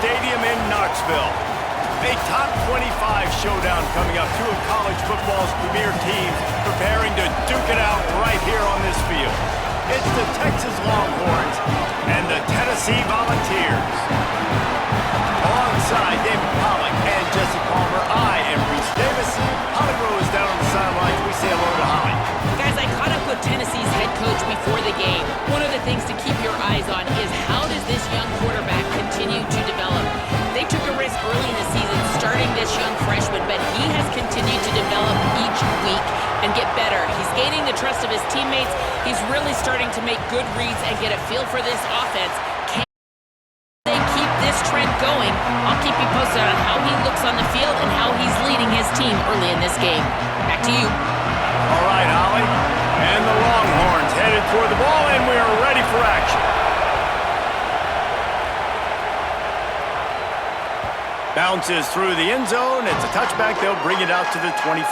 Stadium in Knoxville. A top 25 showdown coming up. Two of college football's premier teams preparing to duke it out right here on this field. It's the Texas Longhorns and the Tennessee Volunteers. Alongside David Pollack and Jesse Palmer, I am Reese Davis. Holly Rowe is down on the sidelines. We say hello to Holly. Guys, I caught up with Tennessee's head coach before the game. One of the things to keep your eyes on is how does this young quarterback continue to develop? They took a risk early in the season starting this young freshman, but he has continued to develop each week and get better. He's gaining the trust of his teammates. He's really starting to make good reads and get a feel for this offense. Can they keep this trend going? I'll keep you posted on how he looks on the field and how he's leading his team early in this game. Back to you. All right, Holly. And the Longhorns headed toward the ball, and we are ready for action. Bounces through the end zone. It's a touchback. They'll bring it out to the 25.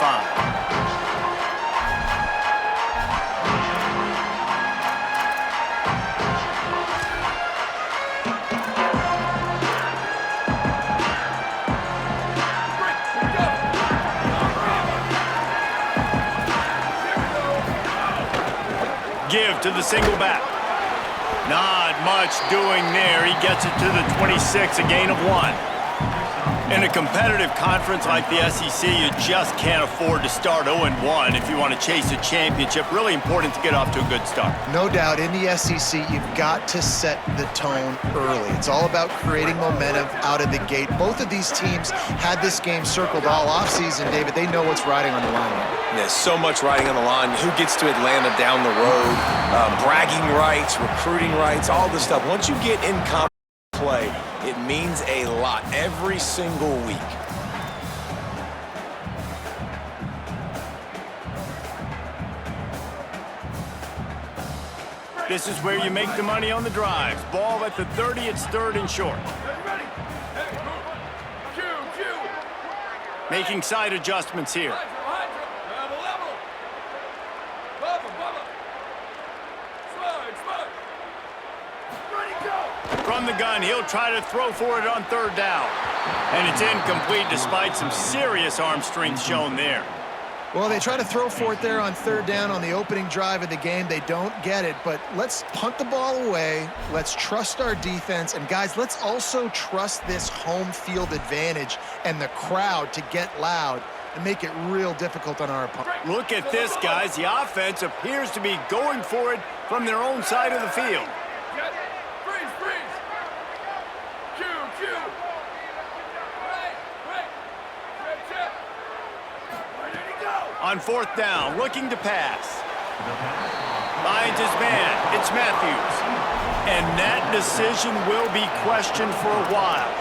Give to the single back. Not much doing there. He gets it to the 26, a gain of 1. In a competitive conference like the SEC, you just can't afford to start 0-1 if you want to chase a championship. Really important to get off to a good start. No doubt, in the SEC, you've got to set the tone early. It's all about creating momentum out of the gate. Both of these teams had this game circled all offseason, David. They know what's riding on the line. There's so much riding on the line. Who gets to Atlanta down the road, bragging rights, recruiting rights, all this stuff. Once you get in play, it means a lot every single week. This is where you make the money on the drives. Ball at the 30, it's third and short. Making side adjustments here. From the gun, he'll try to throw for it on third down. And it's incomplete despite some serious arm strength shown there. Well, they try to throw for it there on third down on the opening drive of the game. They don't get it, but let's punt the ball away. Let's trust our defense. And, guys, let's also trust this home field advantage and the crowd to get loud and make it real difficult on our opponent. Look at this, guys. The offense appears to be going for it from their own side of the field. On fourth down, looking to pass. Finds his man. It's Matthews. And that decision will be questioned for a while.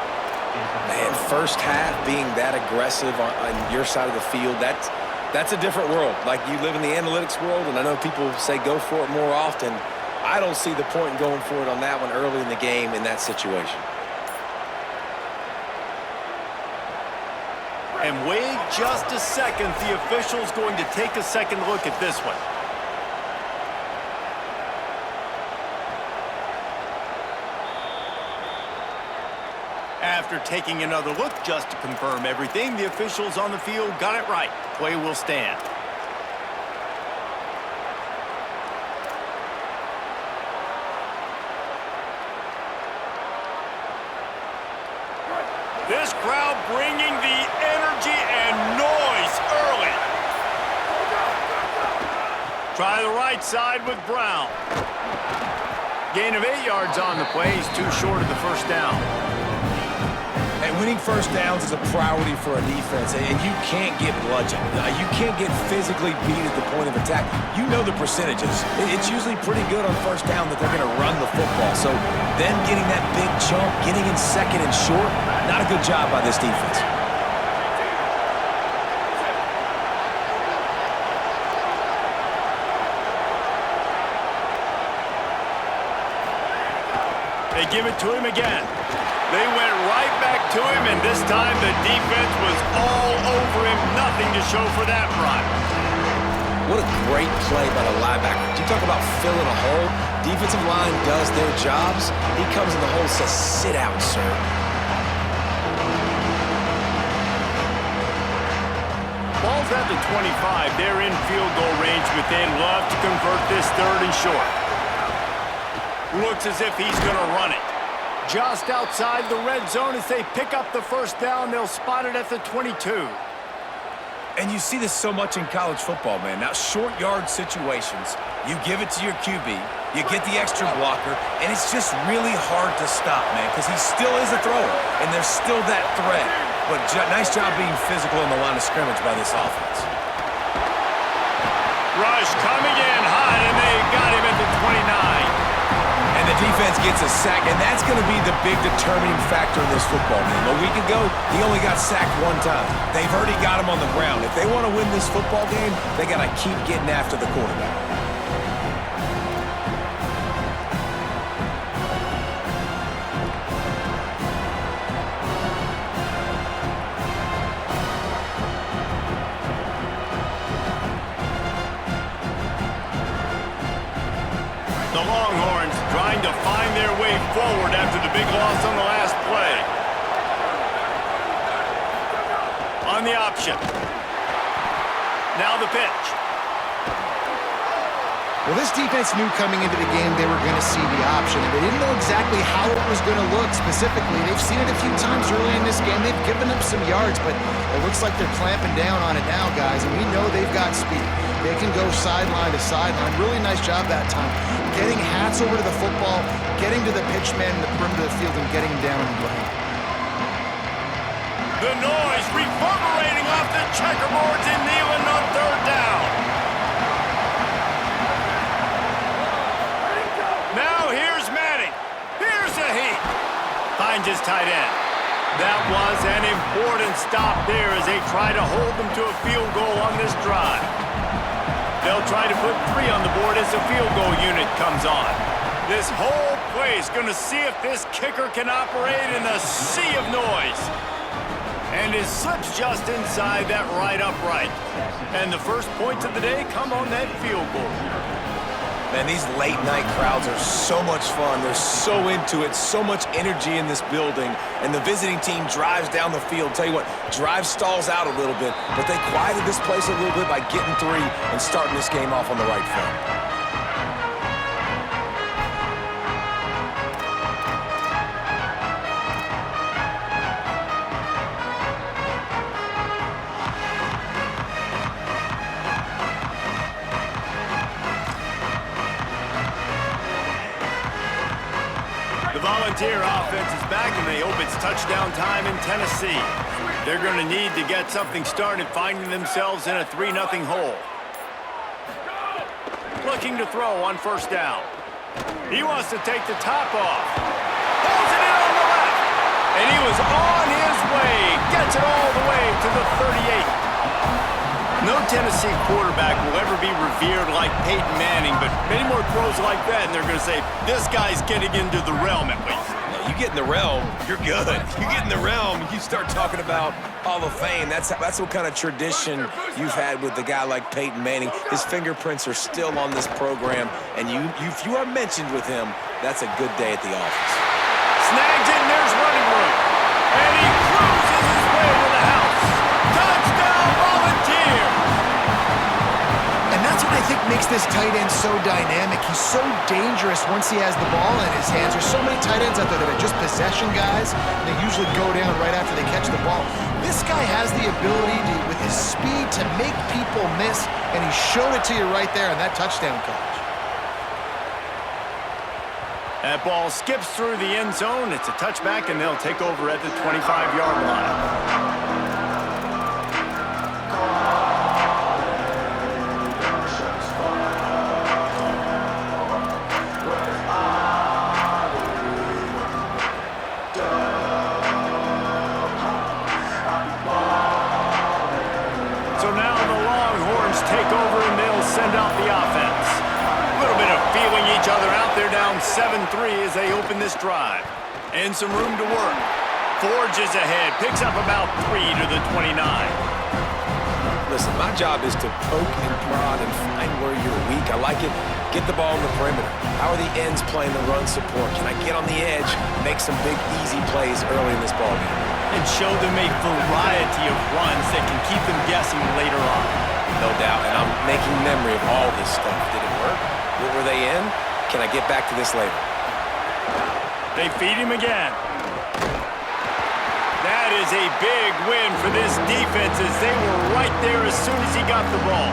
Man, first half being that aggressive on your side of the field, that's a different world. Like, you live in the analytics world, and I know people say go for it more often. I don't see the point in going for it on that one early in the game in that situation. And wait just a second. The official's going to take a second look at this one. After taking another look just to confirm everything, the officials on the field got it right. Play will stand. This crowd bringing the energy and noise early. Try the right side with Brown. Gain of 8 yards on the play. He's too short of the first down. And winning first downs is a priority for a defense, and you can't get bludgeoned. You can't get physically beat at the point of attack. You know the percentages. It's usually pretty good on first down that they're going to run the football. So them getting that big chunk, getting in second and short, not a good job by this defense. They give it to him again. They went right back to him, and this time the defense was all over him. Nothing to show for that run. What a great play by the linebacker. You talk about filling a hole. Defensive line does their jobs. He comes in the hole and says, sit out, sir. at the 25. They're in field goal range, but they'd love to convert this third and short. Looks as if he's going to run it. Just outside the red zone as they pick up the first down. They'll spot it at the 22. And you see this so much in college football, man. Now, short yard situations, you give it to your QB, you get the extra blocker, and it's just really hard to stop, man, because he still is a thrower, and there's still that threat. But nice job being physical in the line of scrimmage by this offense. Rush coming in hot, and they got him at the 29. And the defense gets a sack, and that's going to be the big determining factor in this football game. A week ago, he only got sacked one time. They've already got him on the ground. If they want to win this football game, they got to keep getting after the quarterback. The Longhorns trying to find their way forward after the big loss on the last play. On the option. Now the pitch. Well, this defense knew coming into the game they were going to see the option, and they didn't know exactly how it was going to look specifically. They've seen it a few times early in this game. They've given up some yards, but it looks like they're clamping down on it now, guys, and we know they've got speed. They can go sideline to sideline. Really nice job that time. Getting hats over to the football, getting to the pitch man in the perimeter of the field, and getting him down on the ground. The noise reverberating off the checkerboards in Neyland on third down. Now here's Manning. Here's the heat. Finds his tight end. That was an important stop there as they try to hold them to a field goal on this drive. They'll try to put 3 on the board as the field goal unit comes on. This whole play is going to see if this kicker can operate in a sea of noise. And it slips just inside that right upright. And the first points of the day come on that field goal. Man, these late-night crowds are so much fun. They're so into it, so much energy in this building. And the visiting team drives down the field. Tell you what, drive stalls out a little bit, but they quieted this place a little bit by getting 3 and starting this game off on the right foot. Volunteer offense is back, and they hope it's touchdown time in Tennessee. They're going to need to get something started, finding themselves in a 3-0 hole. Looking to throw on first down. He wants to take the top off. Pulls it in on the left. And he was on his way. Gets it all the way to the 38. No Tennessee quarterback will ever be revered like Peyton Manning, but many more throws like that, and they're going to say, this guy's getting into the realm at least. You get in the realm, you're good. You get in the realm, you start talking about Hall of Fame. That's what kind of tradition you've had with a guy like Peyton Manning. His fingerprints are still on this program, and if you are mentioned with him, that's a good day at the office. Snags it, and there's running room. And he cruises his way to the house. Touchdown, Volunteer! And that's what I think makes this tight end so dynamic. He's so dangerous once he has the ball in his hands. There's so many tight ends out there that are just possession guys, and they usually go down right after they catch the ball. This guy has the ability to, with his speed, to make people miss, and he showed it to you right there on that touchdown catch. That ball skips through the end zone. It's a touchback, and they'll take over at the 25-yard line. So now the Longhorns take over, and they'll send out the offense. A little bit of feeling each other out there, down 7-3 as they open this drive. And some room to work. Forges ahead, picks up about 3 to the 29. Listen, my job is to poke and prod and find where you're weak. I like it. Get the ball in the perimeter. How are the ends playing the run support? Can I get on the edge, make some big, easy plays early in this ballgame? and show them a variety of runs that can keep them guessing later on. No doubt, and I'm making memory of all this stuff. Did it work? What were they in? Can I get back to this later? They feed him again. That is a big win for this defense as they were right there as soon as he got the ball.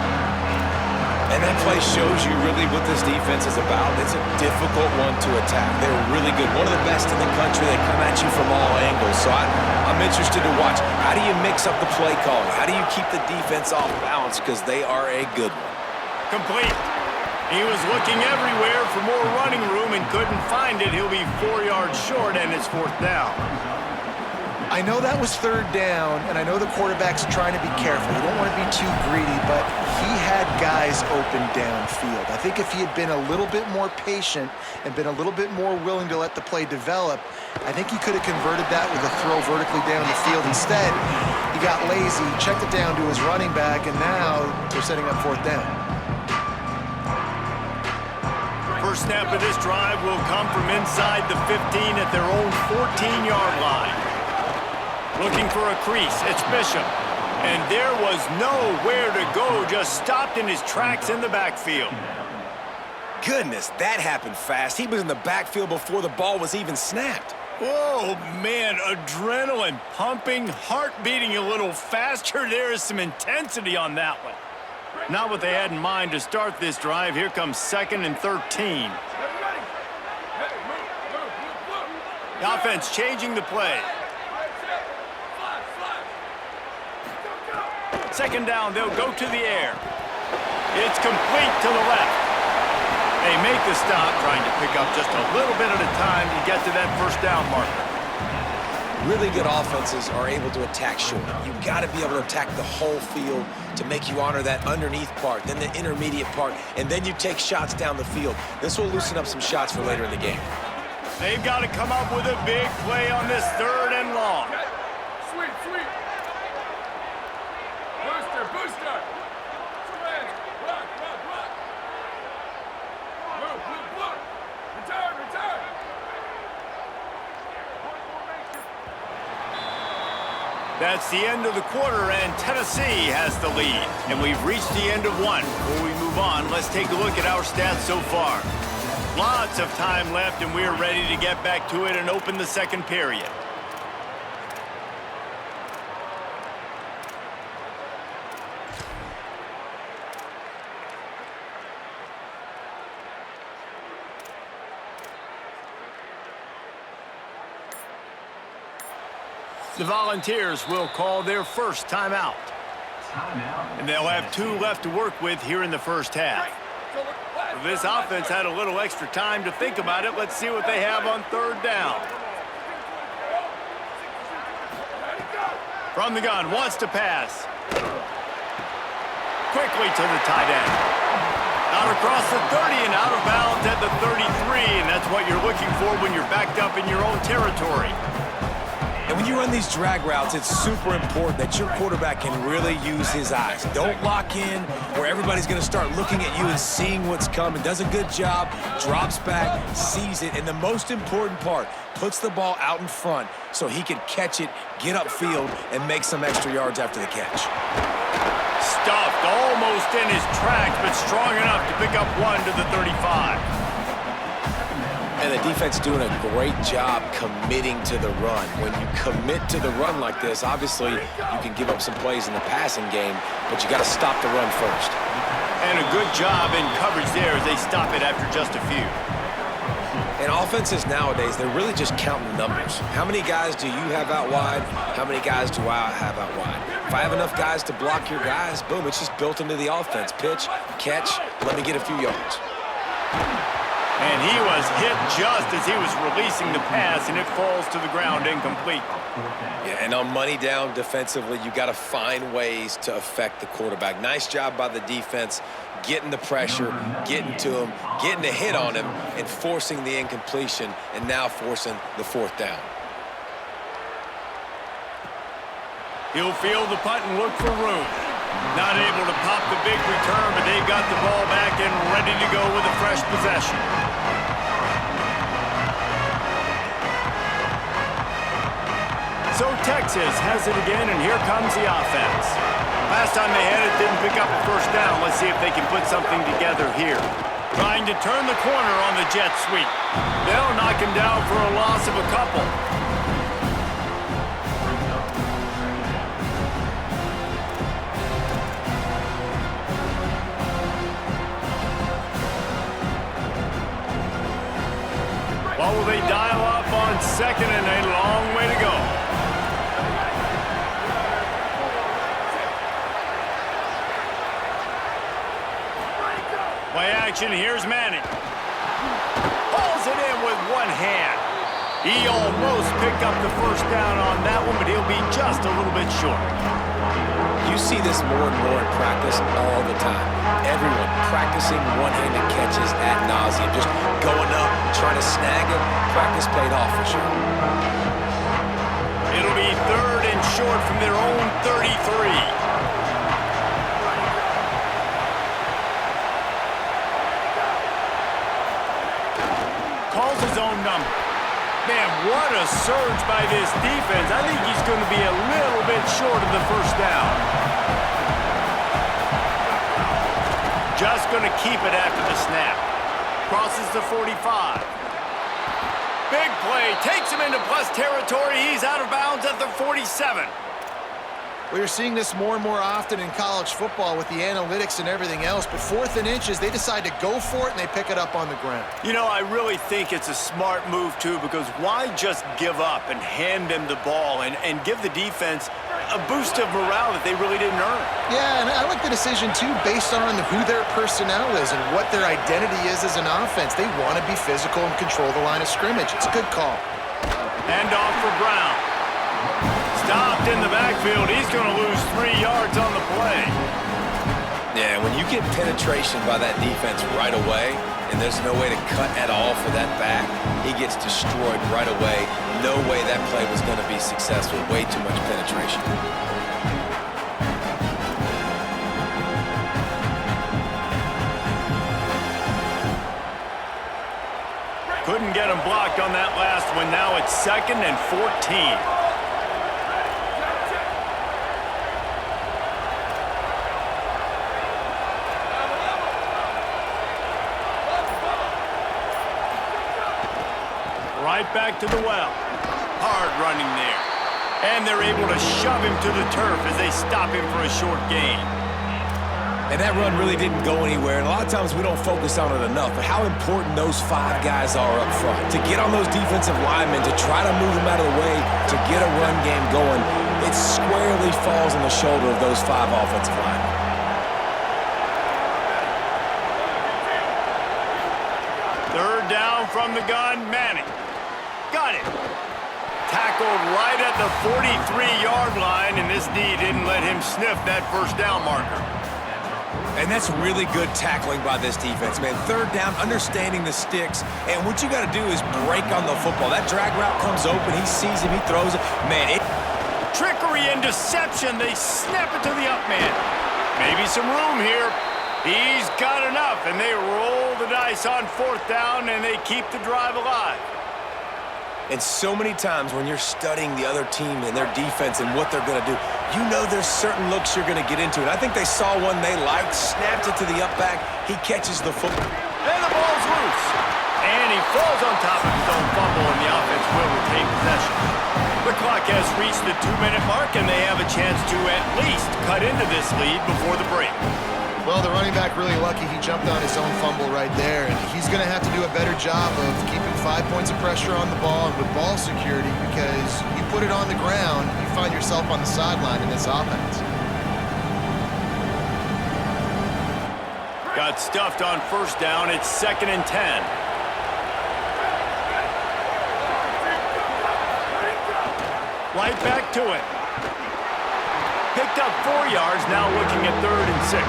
And that play shows you really what this defense is about. It's a difficult one to attack. They're really good. One of the best in the country. They come at you from all angles. So I'm interested to watch. How do you mix up the play calling? How do you keep the defense off balance? Because they are a good one. Complete. He was looking everywhere for more running room and couldn't find it. He'll be 4 yards short, and it's 4th down. I know that was 3rd down, and I know the quarterback's trying to be careful. You don't want to be too greedy, but he had guys open downfield. I think if he had been a little bit more patient and been a little bit more willing to let the play develop, I think he could have converted that with a throw vertically down the field. Instead, he got lazy, checked it down to his running back, and now they're setting up 4th down. First snap of this drive will come from inside the 15 at their own 14-yard line. Looking for a crease, it's Bishop. And there was nowhere to go, just stopped in his tracks in the backfield. Goodness, that happened fast. He was in the backfield before the ball was even snapped. Oh, man, adrenaline pumping, heart beating a little faster. There is some intensity on that one. Not what they had in mind to start this drive. Here comes 2nd and 13. The offense changing the play. 2nd down, they'll go to the air. It's complete to the left. They make the stop, trying to pick up just a little bit at a time to get to that 1st down marker. Really good offenses are able to attack short. You've got to be able to attack the whole field to make you honor that underneath part, then the intermediate part, and then you take shots down the field. This will loosen up some shots for later in the game. They've got to come up with a big play on this 3rd and long. Sweet, sweet. Booster, booster. Switch. Block, block, block. Move, move, block. Return, return. That's the end of the quarter, and Tennessee has the lead. And we've reached the end of one. Before we move on, let's take a look at our stats so far. Lots of time left, and we're ready to get back to it and open the 2nd period. The Volunteers will call their first timeout. And they'll have 2 left to work with here in the 1st half. This offense had a little extra time to think about it. Let's see what they have on 3rd down. From the gun, wants to pass. Quickly to the tight end. Out across the 30 and out of bounds at the 33, and that's what you're looking for when you're backed up in your own territory. And when you run these drag routes, it's super important that your quarterback can really use his eyes. Don't lock in where everybody's going to start looking at you and seeing what's coming. Does a good job, drops back, sees it, and the most important part, puts the ball out in front so he can catch it, get upfield, and make some extra yards after the catch. Stuffed almost in his tracks, but strong enough to pick up 1 to the 35. And the defense doing a great job committing to the run. When you commit to the run like this, obviously you can give up some plays in the passing game, but you got to stop the run first. And a good job in coverage there as they stop it after just a few. And offenses nowadays, they're really just counting numbers. How many guys do you have out wide? How many guys do I have out wide? If I have enough guys to block your guys, boom, it's just built into the offense. Pitch, catch, let me get a few yards. And he was hit just as he was releasing the pass, and it falls to the ground incomplete. Yeah, and on money down defensively, you got to find ways to affect the quarterback. Nice job by the defense, getting the pressure, getting to him, getting a hit on him, and forcing the incompletion, and now forcing the 4th down. He'll field the punt and look for room. Not able to pop the big return, but they've got the ball back and ready to go with a fresh possession. So Texas has it again, and here comes the offense. Last time they had it, didn't pick up a first down. Let's see if they can put something together here. Trying to turn the corner on the jet sweep. They'll knock him down for a loss of a couple. What will they dial up on second and a long way to go? Play action, here's Manning. Pulls it in with one hand. He almost picked up the first down on that one, but he'll be just a little bit short. You see this more and more in practice all the time. Everyone practicing one-handed catches ad nauseum, just going up, trying to snag it. Practice paid off for sure. It'll be third and short from their own 33. Calls his own number. Man, what a surge by this defense. I think he's going to be a little bit short of the first down. Just going to keep it after the snap. Crosses the 45. Big play. Takes him into plus territory. He's out of bounds at the 47. We're seeing this more and more often in college football with the analytics and everything else, but 4th and inches, they decide to go for it, and they pick it up on the ground. You know, I really think it's a smart move, too, because why just give up and hand them the ball and give the defense a boost of morale that they really didn't earn? Yeah, and I like the decision, too, based on who their personnel is and what their identity is as an offense. They want to be physical and control the line of scrimmage. It's a good call. Hand off for Brown. Stopped in the backfield. He's going to lose 3 yards on the play. Yeah, when you get penetration by that defense right away, and there's no way to cut at all for that back, he gets destroyed right away. No way that play was going to be successful. Way too much penetration. Couldn't get him blocked on that last one. Now it's 2nd and 14. Right back to the well. Hard running there. And they're able to shove him to the turf as they stop him for a short gain. And that run really didn't go anywhere. And a lot of times we don't focus on it enough, but how important those 5 guys are up front. To get on those defensive linemen, to try to move them out of the way, to get a run game going, it squarely falls on the shoulder of those 5 offensive linemen. Third down from the gun, Manning. Got it. Tackled right at the 43-yard line, and this D didn't let him sniff that first down marker. And that's really good tackling by this defense, man. Third down, understanding the sticks, and what you got to do is break on the football. That drag route comes open, he sees him, he throws it. Man, Trickery and deception, they snap it to the up man. Maybe some room here. He's got enough, and they roll the dice on 4th down, and they keep the drive alive. and so many times when you're studying the other team and their defense and what they're going to do, you know there's certain looks you're going to get into. And I think they saw one they liked, snapped it to the up back. He catches the football. And the ball's loose. And he falls on top of his own fumble, and the offense will retain possession. The clock has reached the 2-minute mark, and they have a chance to at least cut into this lead before the break. Well, the running back really lucky he jumped on his own fumble right there, and he's going to have to do a better job of keeping 5 points of pressure on the ball and with ball security, because you put it on the ground, you find yourself on the sideline in this offense. Got stuffed on first down. It's 2nd and 10. Right back to it. Picked up 4 yards, now looking at 3rd and 6.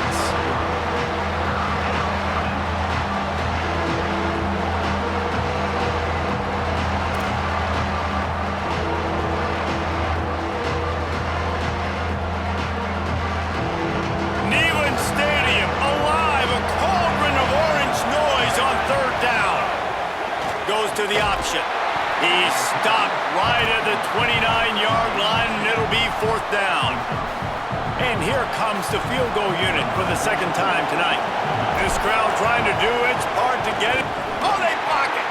Goes to the option. He's stopped right at the 29-yard line, and it'll be 4th down. And here comes the field goal unit for the second time tonight. This crowd trying to do its part to get it. Oh, they block it!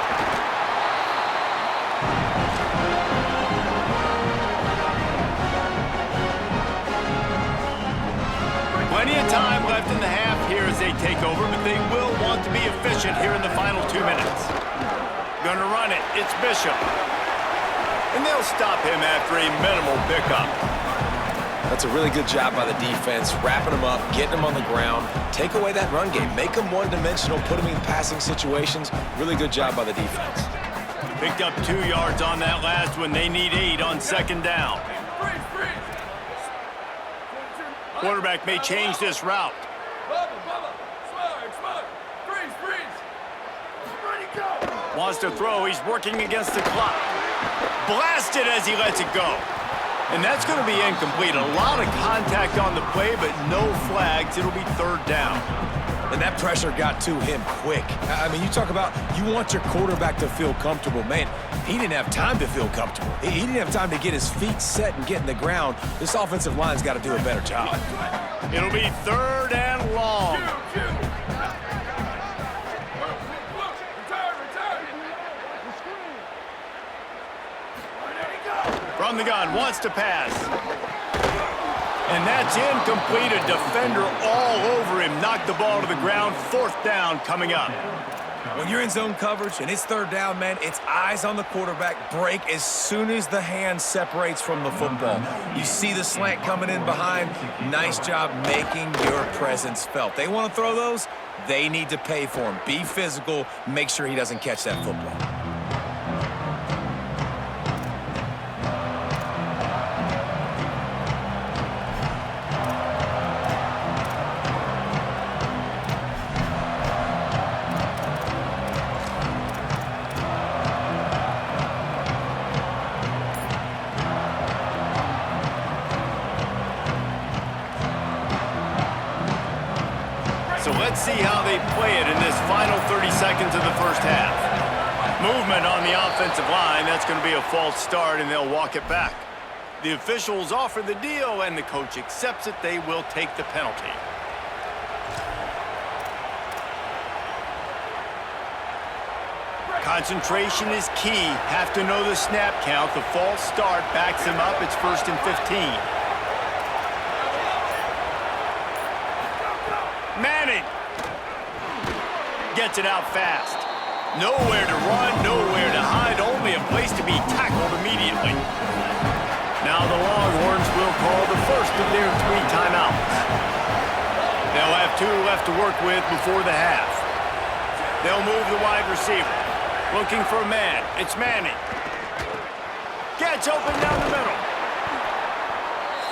Plenty of time left in the half here as they take over, but they will want to be efficient here in the final 2 minutes. Gonna run it. It's Bishop. And they'll stop him after a minimal pickup. That's a really good job by the defense, wrapping them up, getting them on the ground. Take away that run game. Make them one-dimensional, put them in passing situations. Really good job by the defense. Picked up 2 yards on that last one. They need 8 on 2nd down. Quarterback may change this route. Wants to throw. He's working against the clock. Blasted as he lets it go. And that's going to be incomplete. A lot of contact on the play, but no flags. It'll be 3rd down. And that pressure got to him quick. I mean, you talk about you want your quarterback to feel comfortable. Man, he didn't have time to feel comfortable. He didn't have time to get his feet set and get in the ground. This offensive line's got to do a better job. It'll be 3rd and long. From the gun, wants to pass. And that's incomplete. A defender all over him. Knocked the ball to the ground. 4th down coming up. When you're in zone coverage and it's 3rd down, man, it's eyes on the quarterback. Break as soon as the hand separates from the football. You see the slant coming in behind. Nice job making your presence felt. They want to throw those, they need to pay for them. Be physical. Make sure he doesn't catch that football. So let's see how they play it in this final 30 seconds of the first half. Movement on the offensive line. That's going to be a false start, and they'll walk it back. The officials offer the deal, and the coach accepts it. They will take the penalty. Concentration is key. Have to know the snap count. The false start backs them up. It's 1st and 15. Manning gets it out fast. Nowhere to run, nowhere to hide, only a place to be tackled immediately. Now the Longhorns will call the first of their 3 timeouts. They'll have 2 left to work with before the half. They'll move the wide receiver. Looking for a man. It's Manning. Gets open down the middle.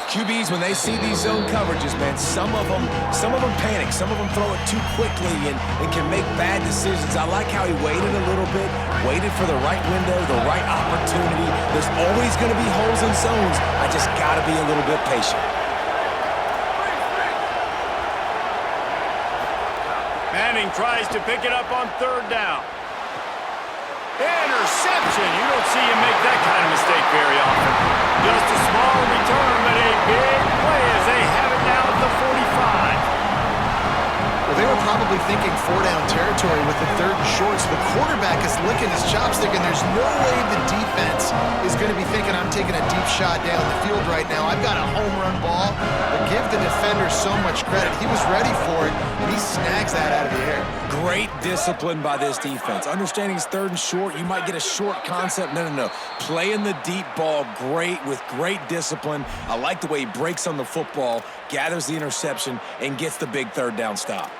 QBs, when they see these zone coverages, man, some of them panic. Some of them throw it too quickly and can make bad decisions. I like how he waited a little bit, waited for the right window, the right opportunity. There's always going to be holes in zones. I just got to be a little bit patient. Manning tries to pick it up on 3rd down. Interception. You don't see him make that kind of mistake very often. Just a small return, but a big play as they have it now at the 45. Well, they were probably thinking 4-down territory with the 3rd and short, so the quarterback is licking his chopstick, and there's no way the defense is going to be thinking, I'm taking a deep shot down the field right now. I've got a home run ball. But give the defender so much credit. He was ready for it, and he snags that out of the air. Great discipline by this defense. Understanding it's 3rd and short, you might get a short concept. No. Playing the deep ball great with great discipline. I like the way he breaks on the football, gathers the interception, and gets the big 3rd down stop.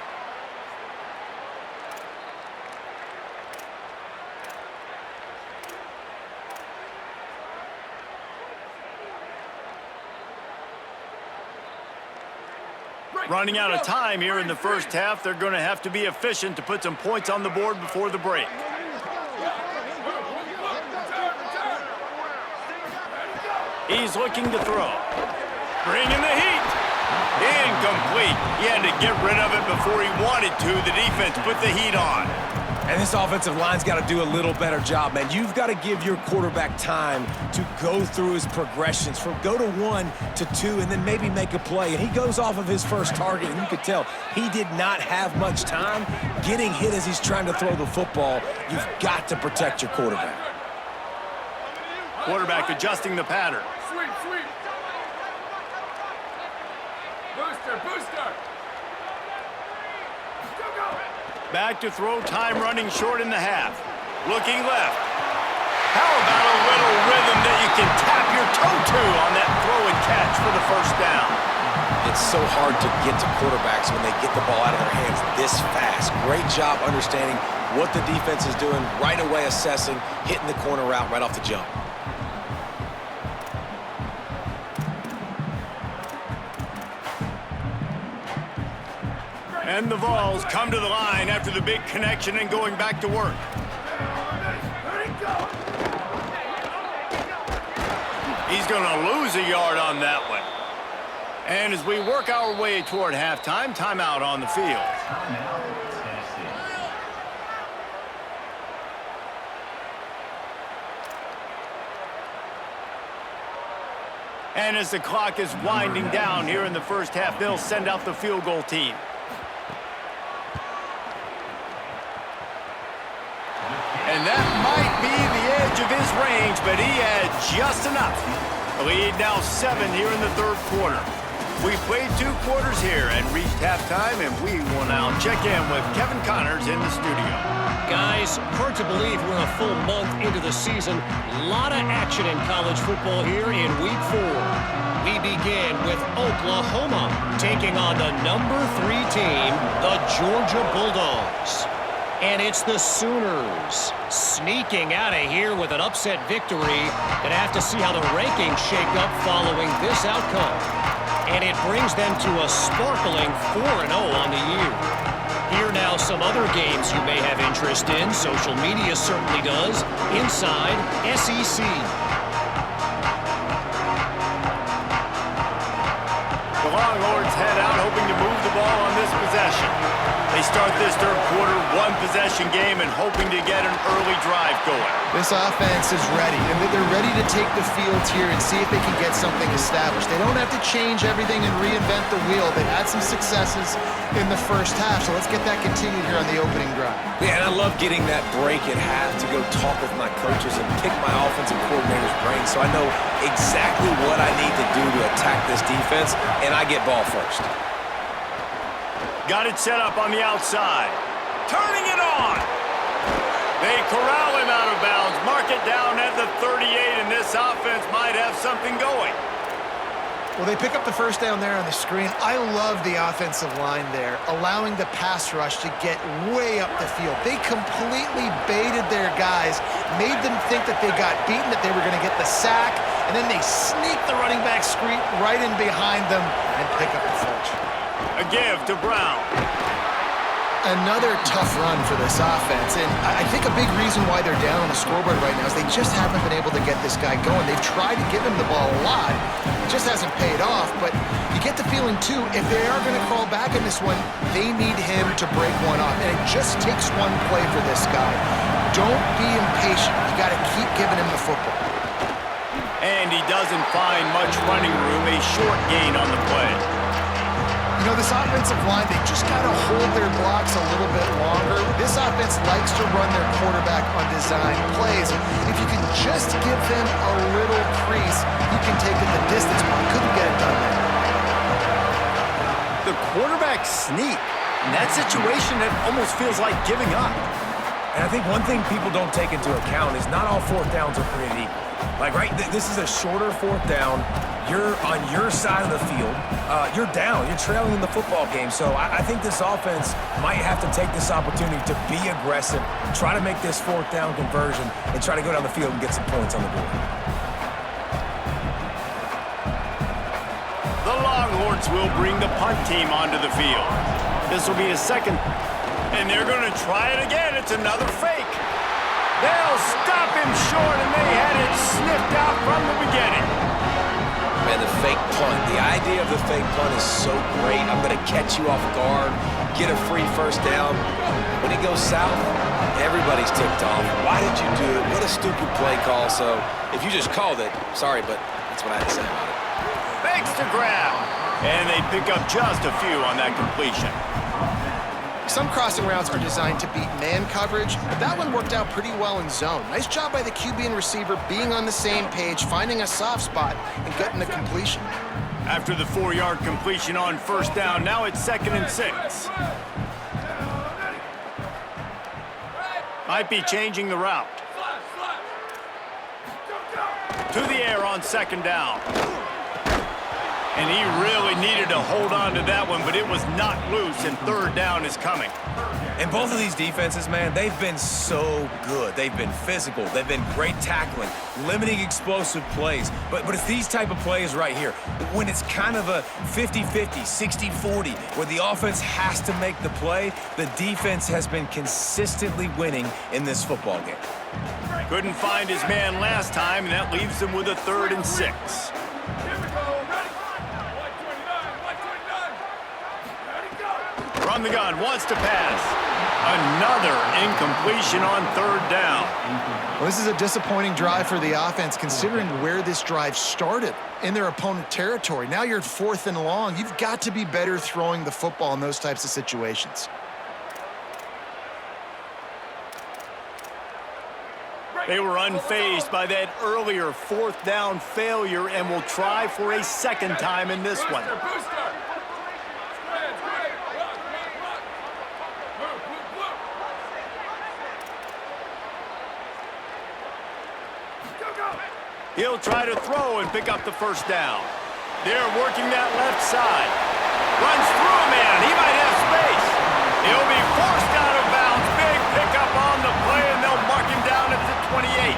Running out of time here in the first half. They're going to have to be efficient to put some points on the board before the break. He's looking to throw. Bringing the heat. Incomplete. He had to get rid of it before he wanted to. The defense put the heat on. And this offensive line's got to do a little better job, man. You've got to give your quarterback time to go through his progressions from go to 1 to 2 and then maybe make a play. And he goes off of his first target, and you could tell he did not have much time getting hit as he's trying to throw the football. You've got to protect your quarterback. Quarterback adjusting the pattern. Sweep, sweep. Booster, booster. Go, go. Back to throw, time running short in the half. Looking left. How about a little rhythm that you can tap your toe to on that throw and catch for the first down? It's so hard to get to quarterbacks when they get the ball out of their hands this fast. Great job understanding what the defense is doing, right away assessing, hitting the corner route right off the jump. And the Vols come to the line after the big connection and going back to work. He's going to lose a yard on that one. And as we work our way toward halftime, timeout on the field. And as the clock is winding down here in the first half, they'll send out the field goal team. And that might be the edge of his range, but he had just enough. The lead now 7 here in the third quarter. We played 2 quarters here and reached halftime, and we will now check in with Kevin Connors in the studio. Guys, hard to believe we're a full month into the season. A lot of action in college football here in Week 4. We begin with Oklahoma taking on the number 3 team, the Georgia Bulldogs. And it's the Sooners sneaking out of here with an upset victory. Gonna have to see how the rankings shake up following this outcome. And it brings them to a sparkling 4-0 on the year. Here now some other games you may have interest in. Social media certainly does. Inside SEC. The Longhorns head out hoping to move the ball on this possession. They start this third quarter, 1-possession game, and hoping to get an early drive going. This offense is ready, and they're ready to take the field here and see if they can get something established. They don't have to change everything and reinvent the wheel. They've had some successes in the first half, so let's get that continued here on the opening drive. Yeah, and I love getting that break at half to go talk with my coaches and pick my offensive coordinator's brain so I know exactly what I need to do to attack this defense, and I get ball first. Got it set up on the outside. Turning it on. They corral him out of bounds. Mark it down at the 38, and this offense might have something going. Well, they pick up the first down there on the screen. I love the offensive line there, allowing the pass rush to get way up the field. They completely baited their guys, made them think that they got beaten, that they were going to get the sack, and then they sneak the running back screen right in behind them and pick up the first. A give to Brown. Another tough run for this offense, and I think a big reason why they're down on the scoreboard right now is they just haven't been able to get this guy going. They've tried to give him the ball a lot. It just hasn't paid off, but you get the feeling, too, if they are going to crawl back in this one, they need him to break one off, and it just takes one play for this guy. Don't be impatient. You got to keep giving him the football. And he doesn't find much running room, a short gain on the play. You know, this offensive line, they just got to hold their blocks a little bit longer. This offense likes to run their quarterback on design plays. If you can just give them a little crease, you can take it the distance, but you couldn't get it done there. The quarterback sneak. In that situation, it almost feels like giving up. And I think one thing people don't take into account is not all 4th downs are created equal. Like, right, this is a shorter 4th down. You're on your side of the field. You're down. You're trailing in the football game. So I think this offense might have to take this opportunity to be aggressive, try to make this 4th down conversion, and try to go down the field and get some points on the board. The Longhorns will bring the punt team onto the field. This will be a second, and they're going to try it again. It's another fake. They'll stop him short, and they had it sniffed out from the beginning. Man, the fake punt. The idea of the fake punt is so great. I'm going to catch you off guard, get a free first down. When it goes south, everybody's ticked off. Why did you do it? What a stupid play call. So if you just called it, sorry, but that's what I had to say about it. Fakes to grab. And they pick up just a few on that completion. Some crossing routes are designed to beat man coverage, but that one worked out pretty well in zone. Nice job by the QB and receiver being on the same page, finding a soft spot, and getting the completion. After the 4-yard completion on first down, now it's 2nd and 6. Might be changing the route. To the air on 2nd down. And he really needed to hold on to that one, but it was not loose, and 3rd down is coming. And both of these defenses, man, they've been so good. They've been physical. They've been great tackling, limiting explosive plays. But it's these type of plays right here, when it's kind of a 50-50, 60-40, where the offense has to make the play, the defense has been consistently winning in this football game. Couldn't find his man last time, and that leaves him with a 3rd and 6. From the gun, wants to pass. Another incompletion on 3rd down. Well, this is a disappointing drive for the offense, considering where this drive started, in their opponent territory. Now you're at 4th and long. You've got to be better throwing the football in those types of situations. They were unfazed by that earlier 4th down failure and will try for a 2nd time in this one. He'll try to throw and pick up the first down. They're working that left side. Runs through a man. He might have space. He'll be forced out of bounds. Big pickup on the play, and they'll mark him down at the 28.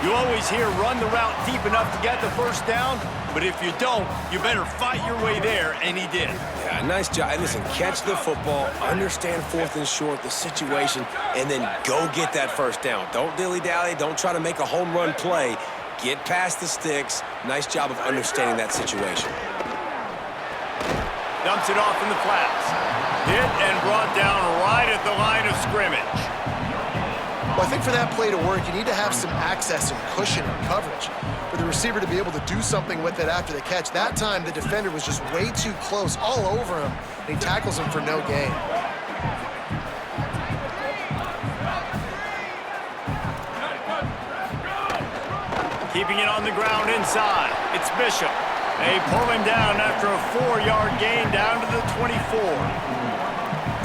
You always hear run the route deep enough to get the first down, but if you don't, you better fight your way there, and he did. Yeah, nice job. Listen, catch the football, understand 4th and short, the situation, and then go get that first down. Don't dilly-dally. Don't try to make a home run play. Get past the sticks. Nice job of understanding that situation. Dumps it off in the flats. Hit and brought down right at the line of scrimmage. Well, I think for that play to work, you need to have some access and cushion and coverage. For the receiver to be able to do something with it after the catch, that time the defender was just way too close, all over him, and he tackles him for no gain. Keeping it on the ground inside. It's Bishop. They pull him down after a 4-yard gain down to the 24.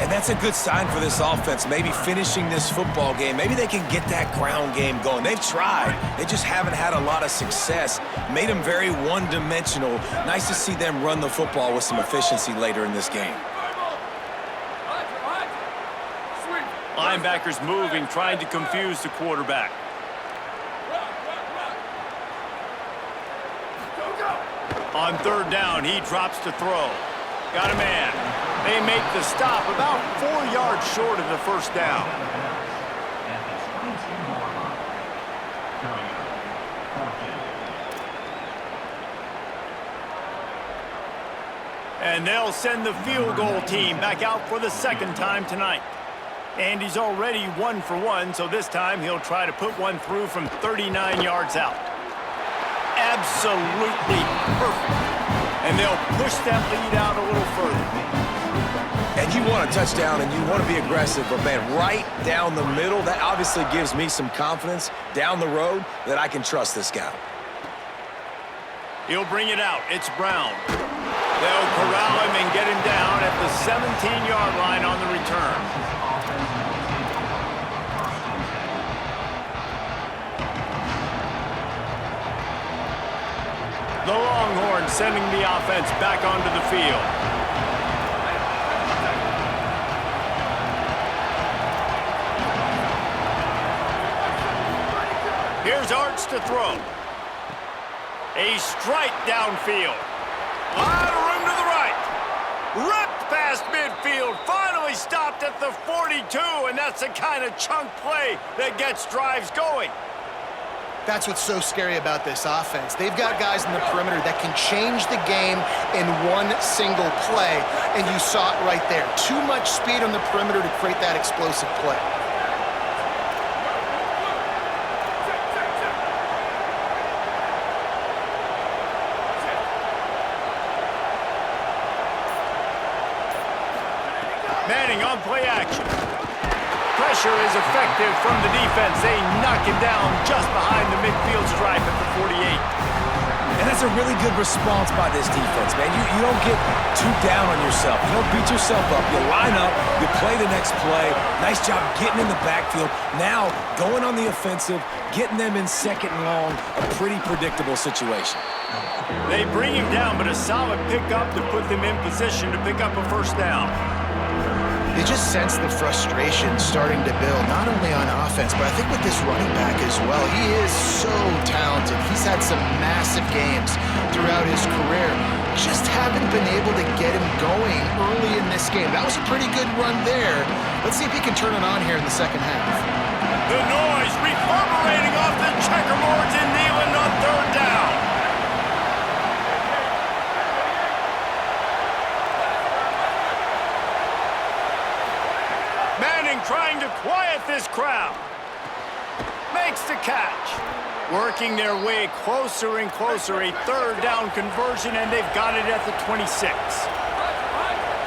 And that's a good sign for this offense, maybe finishing this football game. Maybe they can get that ground game going. They've tried. They just haven't had a lot of success. Made them very one-dimensional. Nice to see them run the football with some efficiency later in this game. Linebackers moving, trying to confuse the quarterback. On 3rd down, he drops to throw. Got a man. They make the stop about 4 yards short of the first down. And they'll send the field goal team back out for the 2nd time tonight. Andy's already 1 for 1, so this time he'll try to put one through from 39 yards out. Absolutely perfect. And they'll push that lead out a little further. And you want a touchdown and you want to be aggressive, but man, right down the middle, that obviously gives me some confidence down the road that I can trust this guy. He'll bring it out. It's Brown. They'll corral him and get him down at the 17-yard line on the return. The Longhorns sending the offense back onto the field. Here's Arts to throw. A strike downfield. Lot of room to the right. Ripped past midfield. Finally stopped at the 42, and that's the kind of chunk play that gets drives going. That's what's so scary about this offense. They've got guys in the perimeter that can change the game in one single play, and you saw it right there. Too much speed on the perimeter to create that explosive play. Manning on play action. Pressure is effective from the defense. They knock him down just behind the midfield stripe at the 48. And that's a really good response by this defense, man. You don't get too down on yourself. You don't beat yourself up. You line up, you play the next play. Nice job getting in the backfield. Now, going on the offensive, getting them in second and long, a pretty predictable situation. They bring him down, but a solid pickup to put them in position to pick up a first down. You just sense the frustration starting to build, not only on offense, but I think with this running back as well. He is so talented. He's had some massive games throughout his career. Just haven't been able to get him going early in this game. That was a pretty good run there. Let's see if he can turn it on here in the second half. The noise reverberating off the checkerboards in Neyland on third down. Trying to quiet this crowd. Makes the catch. Working their way closer and closer. A third down conversion, and they've got it at the 26.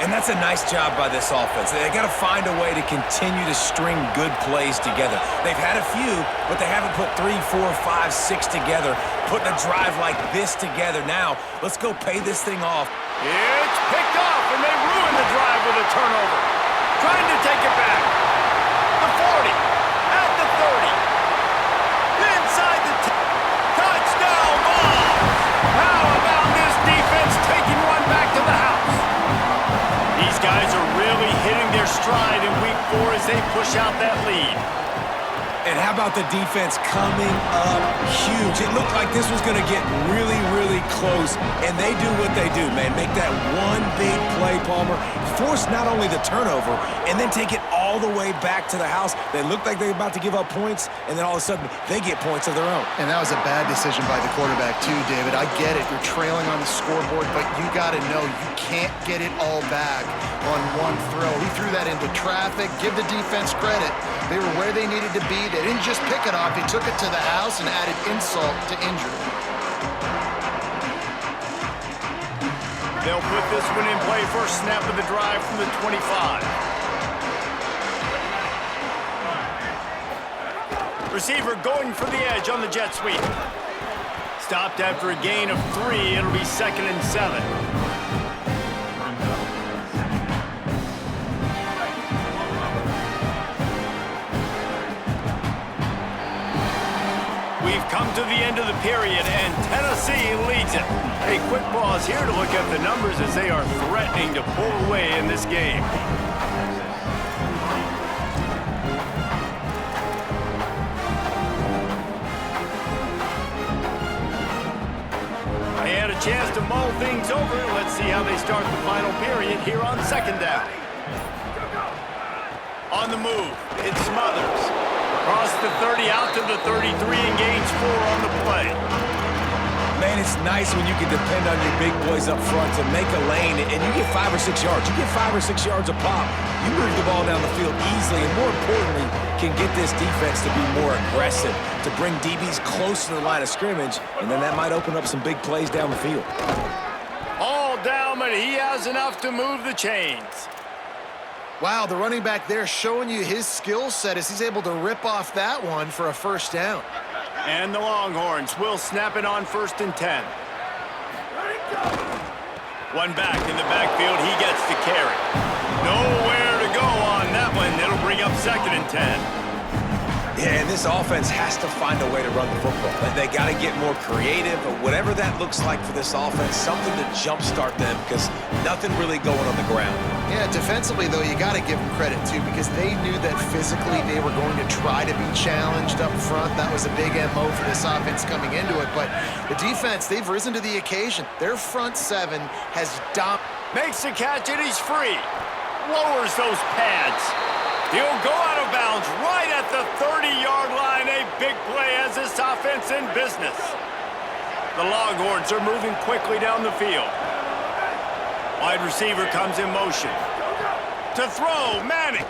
And that's a nice job by this offense. They got to find a way to continue to string good plays together. They've had a few, but they haven't put 3, 4, 5, 6 together, putting a drive like this together. Now, let's go pay this thing off. It's picked off, and they ruin the drive with a turnover. Trying to take it back. The 40, at the 30, inside the touchdown ball. How about this defense taking one back to the house? These guys are really hitting their stride in week 4 as they push out that lead. And how about the defense coming up huge? It looked like this was going to get really, really close, and they do what they do, man. Make that one big play, Palmer, force not only the turnover, and then take it all the way back to the house. They looked like they were about to give up points, and then all of a sudden, they get points of their own. And that was a bad decision by the quarterback, too, David. I get it. You're trailing on the scoreboard, but you got to know you can't get it all back on one throw. He threw that into traffic. Give the defense credit. They were where they needed to be. They didn't just pick it off. They took it to the house and added insult to injury. They'll put this one in play. First snap of the drive from the 25. Receiver going for the edge on the jet sweep. Stopped after a gain of 3. It'll be 2nd and 7. We've come to the end of the period, and Tennessee leads it. A quick pause here to look at the numbers as they are threatening to pull away in this game. They had a chance to mull things over. Let's see how they start the final period here on 2nd down. On the move, it's Smothers. Across the 30, out to the 33, and gains 4 on the play. Man, it's nice when you can depend on your big boys up front to make a lane, and you get 5 or 6 yards. You get 5 or 6 yards a pop. You move the ball down the field easily, and more importantly, can get this defense to be more aggressive, to bring DBs close to the line of scrimmage, and then that might open up some big plays down the field. All down, but he has enough to move the chains. Wow, the running back there showing you his skill set as he's able to rip off that one for a first down. And the Longhorns will snap it on 1st and 10. One back in the backfield, he gets the carry. Nowhere to go on that one. It'll bring up 2nd and 10. Yeah, and this offense has to find a way to run the football. They got to get more creative, or whatever that looks like for this offense, something to jumpstart them, because nothing really going on the ground. Yeah, defensively, though, you got to give them credit, too, because they knew that physically they were going to try to be challenged up front. That was a big MO for this offense coming into it. But the defense, they've risen to the occasion. Their front 7 has dominated. Makes the catch, and he's free. Lowers those pads. He'll go out of bounds right at the 30-yard line. A big play as this offense in business. The Longhorns are moving quickly down the field. Wide receiver comes in motion. To throw, Manning.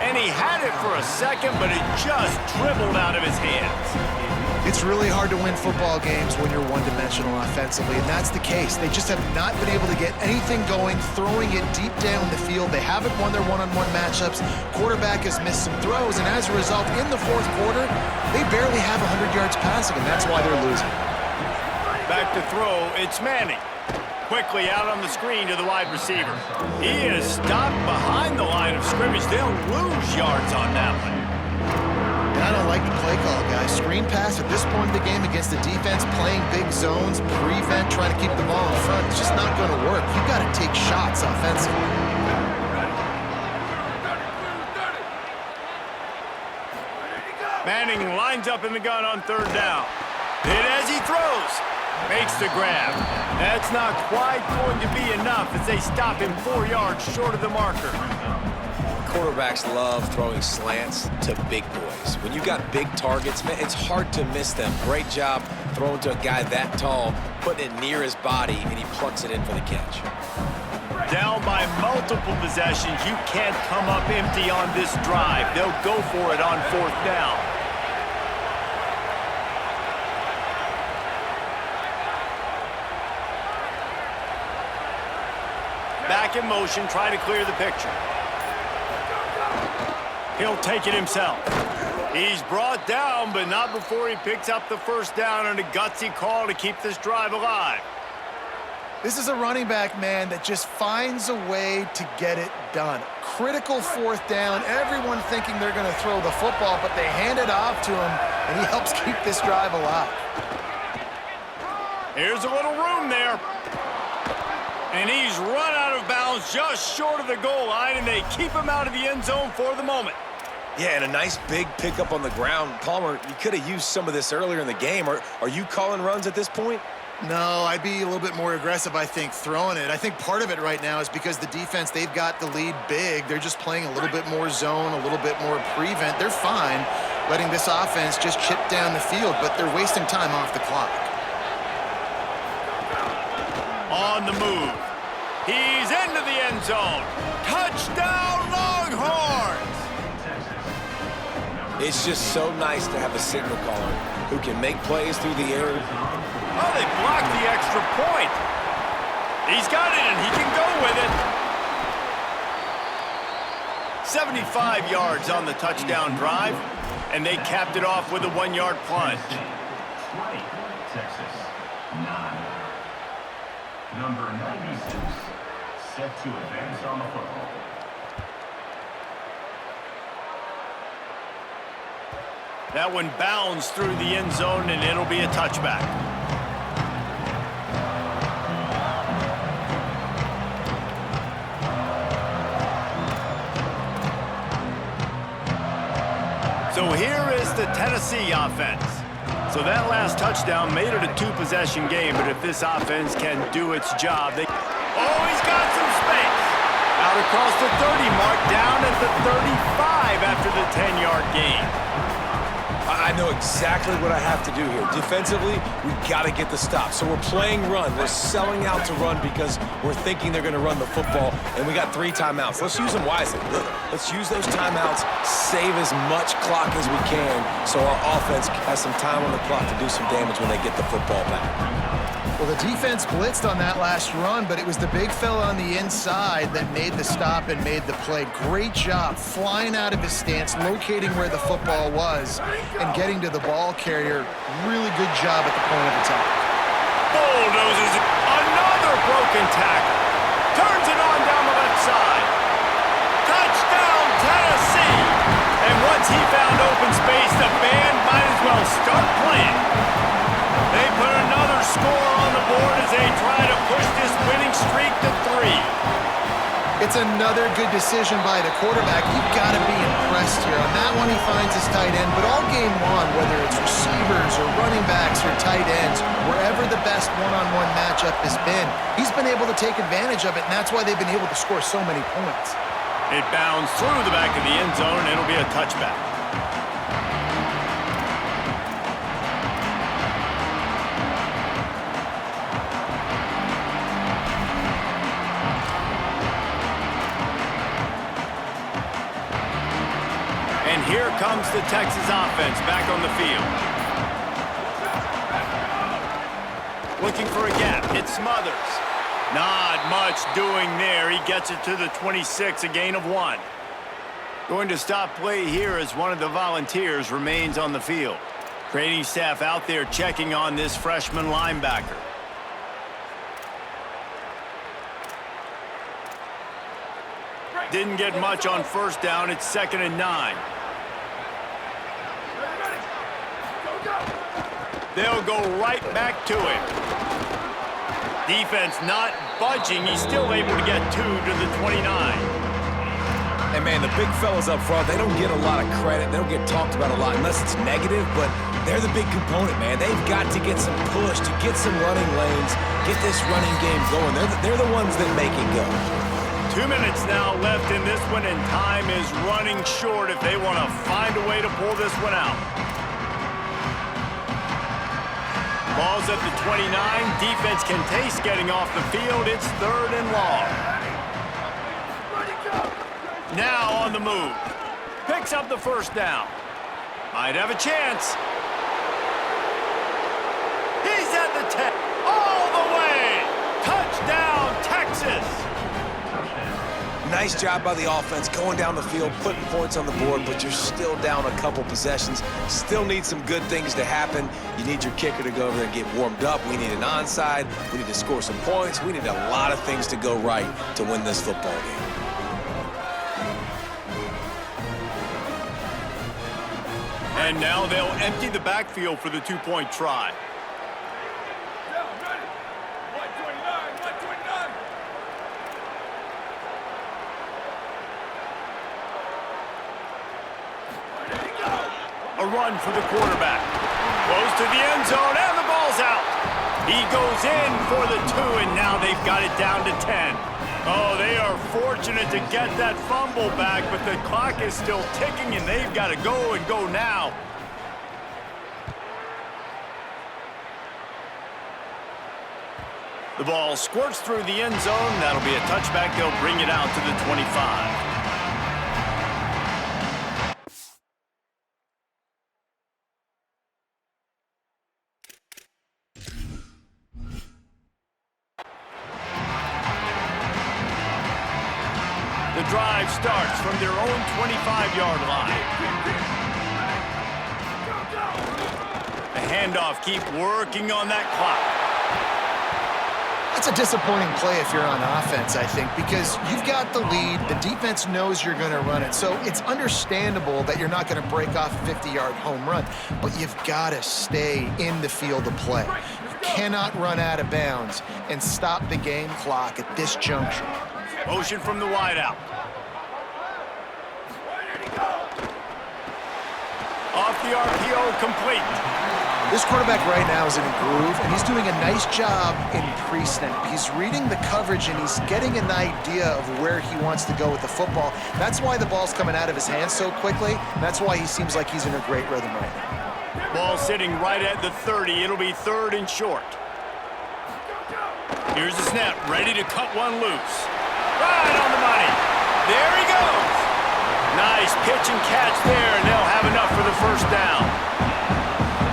And he had it for a second, but it just dribbled out of his hands. It's really hard to win football games when you're one-dimensional offensively, and that's the case. They just have not been able to get anything going, throwing it deep down the field. They haven't won their one-on-one matchups. Quarterback has missed some throws, and as a result, in the fourth quarter, they barely have 100 yards passing, and that's why they're losing. Back to throw, it's Manning. Quickly out on the screen to the wide receiver. He is stopped behind the line of scrimmage. They'll lose yards on that one. I don't like the play call, guys. Screen pass at this point in the game against the defense, playing big zones, prevent, trying to keep the ball in front. It's just not going to work. You've got to take shots offensively. Manning lines up in the gun on third down. Hit as he throws. Makes the grab. That's not quite going to be enough as they stop him 4 yards short of the marker. Quarterbacks love throwing slants to big boys. When you got big targets, man, it's hard to miss them. Great job throwing to a guy that tall, putting it near his body, and he plucks it in for the catch. Down by multiple possessions, you can't come up empty on this drive. They'll go for it on fourth down. Back in motion, try to clear the picture. He'll take it himself. He's brought down, but not before he picks up the first down and a gutsy call to keep this drive alive. This is a running back, man, that just finds a way to get it done. Critical fourth down, everyone thinking they're going to throw the football, but they hand it off to him, and he helps keep this drive alive. Here's a little room there. And he's run out of bounds just short of the goal line, and they keep him out of the end zone for the moment. Yeah, and a nice big pickup on the ground. Palmer, you could have used some of this earlier in the game. Are you calling runs at this point? No, I'd be a little bit more aggressive, I think, throwing it. I think part of it right now is because the defense, they've got the lead big. They're just playing a little bit more zone, a little bit more prevent. They're fine letting this offense just chip down the field, but they're wasting time off the clock. On the move. He's into the end zone. Touchdown, Longhorns! It's just so nice to have a signal caller who can make plays through the air. Oh, they blocked the extra point. He's got it, and he can go with it. 75 yards on the touchdown drive, and they capped it off with a 1-yard plunge. 20, Texas, 9. Number 96, set to advance on the football. That one bounds through the end zone, and it'll be a touchback. So here is the Tennessee offense. So that last touchdown made it a 2-possession game, but if this offense can do its job, they... Oh, he's got some space. Out across the 30 mark, down at the 35 after the 10-yard gain. I know exactly what I have to do here. Defensively, we've got to get the stop. So we're playing run. We're selling out to run because we're thinking they're going to run the football, and we got 3 timeouts. Let's use them wisely. Let's use those timeouts, save as much clock as we can so our offense has some time on the clock to do some damage when they get the football back. Well, the defense blitzed on that last run, but it was the big fella on the inside that made the stop and made the play. Great job flying out of his stance, locating where the football was, and getting to the ball carrier. Really good job at the point of attack. Bulldozes another broken tackle. Turns it on down the left side. Touchdown, Tennessee! And once he found open space, the band might as well start playing. They put another score on the board as they try to push this winning streak to 3. It's another good decision by the quarterback. You've got to be impressed here. On that one, he finds his tight end, but all game long, whether it's receivers or running backs or tight ends, wherever the best one-on-one matchup has been, he's been able to take advantage of it, and that's why they've been able to score so many points. It bounds through the back of the end zone, and it'll be a touchback. And here comes the Texas offense back on the field. Looking for a gap. It Smothers. Not much doing there. He gets it to the 26, a gain of 1. Going to stop play here as one of the Volunteers remains on the field. Training staff out there checking on this freshman linebacker. Didn't get much on first down. It's 2nd and 9. They'll go right back to him. Defense not budging. He's still able to get 2 to the 29. And, man, the big fellas up front, they don't get a lot of credit. They don't get talked about a lot unless it's negative, but they're the big component, man. They've got to get some push, to get some running lanes, get this running game going. They're the ones that make it go. 2 minutes now left in this one, and time is running short if they want to find a way to pull this one out. Ball's at the 29. Defense can taste getting off the field. It's 3rd and long. Now on the move. Picks up the first down. Might have a chance. He's at the 10. All the way. Touchdown, Texas. Nice job by the offense going down the field, putting points on the board, but you're still down a couple possessions. Still need some good things to happen. You need your kicker to go over there and get warmed up. We need an onside. We need to score some points. We need a lot of things to go right to win this football game. And now they'll empty the backfield for the 2-point try. A run for the quarterback. Goes to the end zone, and the ball's out. He goes in for the 2, and now they've got it down to 10. Oh, they are fortunate to get that fumble back, but the clock is still ticking, and they've got to go and go now. The ball squirts through the end zone. That'll be a touchback. They'll bring it out to the 25. The drive starts from their own 25-yard line. The handoff, keep working on that clock. That's a disappointing play if you're on offense, I think, because you've got the lead. The defense knows you're going to run it, so it's understandable that you're not going to break off a 50-yard home run, but you've got to stay in the field of play. You cannot run out of bounds and stop the game clock at this juncture. Motion from the wideout. Off the RPO, complete. This quarterback right now is in a groove, and he's doing a nice job in pre-snap. He's reading the coverage, and he's getting an idea of where he wants to go with the football. That's why the ball's coming out of his hands so quickly, and that's why he seems like he's in a great rhythm right now. Ball sitting right at the 30. It'll be 3rd and short. Here's the snap, ready to cut one loose. Right on the money. There he goes. Nice pitch and catch there, and they'll have enough for the first down.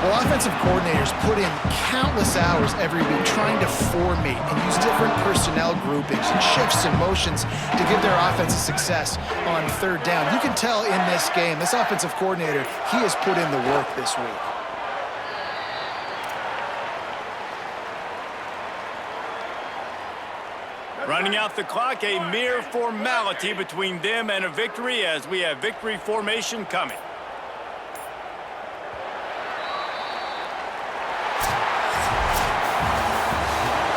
Well, offensive coordinators put in countless hours every week trying to formate and use different personnel groupings and shifts and motions to give their offense a success on 3rd down. You can tell in this game, this offensive coordinator, he has put in the work this week. Running out the clock, a mere formality between them and a victory as we have victory formation coming.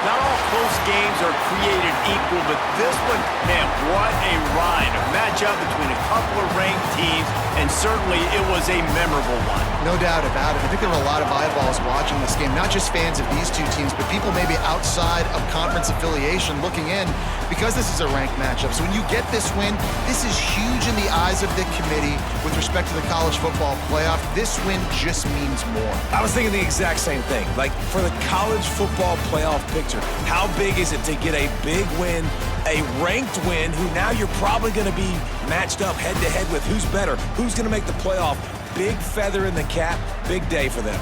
Not all close games are created equal, but this one, man, what a ride. A matchup between a couple of ranked teams, and certainly it was a memorable one. No doubt about it. I think there were a lot of eyeballs watching this game. not just fans of these two teams, but people maybe outside of conference affiliation looking in, because this is a ranked matchup. So when you get this win, this is huge in the eyes of the committee with respect to the college football playoff. This win just means more. I was thinking the exact same thing. Like, for the college football playoff picture, how big is it to get a big win, a ranked win, who now you're probably going to be matched up head-to-head with who's better, who's going to make the playoff. Big feather in the cap, big day for them.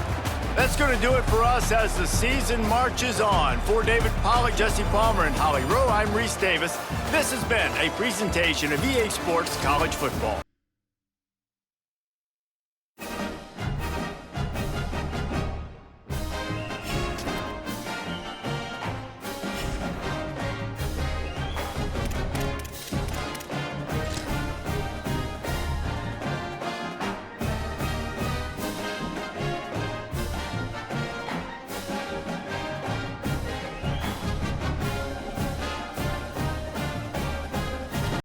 That's going to do it for us as the season marches on. For David Pollack, Jesse Palmer, and Holly Rowe, I'm Reese Davis. This has been a presentation of EA Sports College Football.